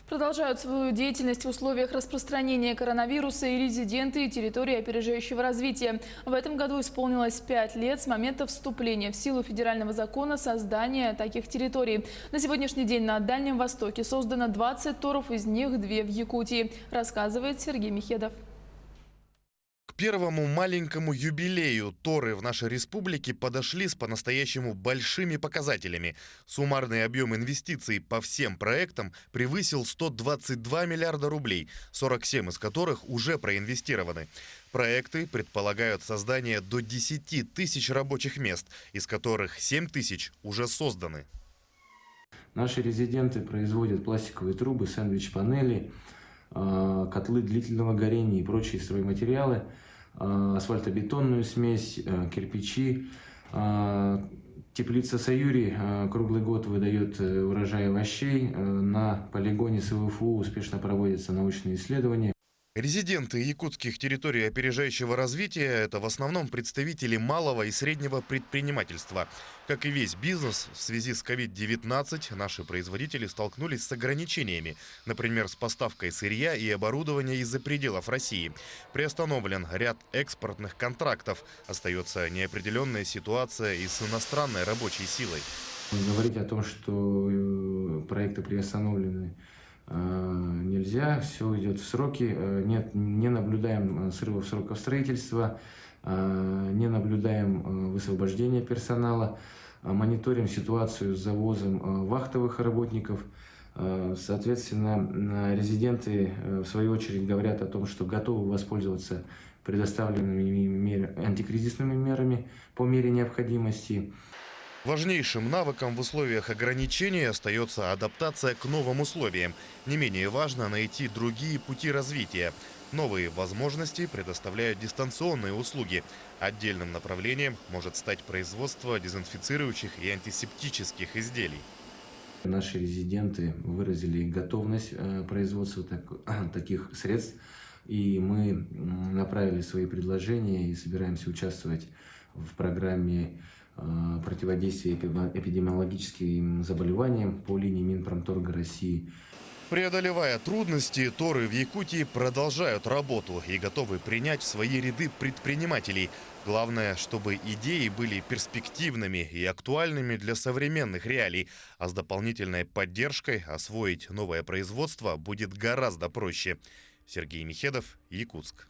Продолжают свою деятельность в условиях распространения коронавируса и резиденты территории опережающего развития. В этом году исполнилось 5 лет с момента вступления в силу федерального закона создания таких территорий. На сегодняшний день на Дальнем Востоке создано 20 торов, из них 2 в Якутии, рассказывает Сергей Михедов. К первому маленькому юбилею торы в нашей республике подошли с по-настоящему большими показателями. Суммарный объем инвестиций по всем проектам превысил 122 миллиарда рублей, 47 из которых уже проинвестированы. Проекты предполагают создание до 10 тысяч рабочих мест, из которых 7 тысяч уже созданы. Наши резиденты производят пластиковые трубы, сэндвич-панели, котлы длительного горения и прочие стройматериалы, асфальтобетонную смесь, кирпичи. Теплица «Саюри» круглый год выдает урожай овощей. На полигоне СВФУ успешно проводятся научные исследования. Резиденты якутских территорий опережающего развития – это в основном представители малого и среднего предпринимательства. Как и весь бизнес, в связи с COVID-19 наши производители столкнулись с ограничениями, например, с поставкой сырья и оборудования из-за пределов России. Приостановлен ряд экспортных контрактов. Остается неопределенная ситуация и с иностранной рабочей силой. Говорить о том, что проекты приостановлены, нельзя, все идет в сроки, не наблюдаем срывов сроков строительства, не наблюдаем высвобождения персонала, мониторим ситуацию с завозом вахтовых работников. Соответственно, резиденты в свою очередь говорят о том, что готовы воспользоваться предоставленными антикризисными мерами по мере необходимости. Важнейшим навыком в условиях ограничений остается адаптация к новым условиям. Не менее важно найти другие пути развития. Новые возможности предоставляют дистанционные услуги. Отдельным направлением может стать производство дезинфицирующих и антисептических изделий. Наши резиденты выразили готовность производства таких средств, и мы направили свои предложения и собираемся участвовать в программе противодействия эпидемиологическим заболеваниям по линии Минпромторга России. Преодолевая трудности, торы в Якутии продолжают работу и готовы принять в свои ряды предпринимателей. Главное, чтобы идеи были перспективными и актуальными для современных реалий, а с дополнительной поддержкой освоить новое производство будет гораздо проще. Сергей Михедов, Якутск.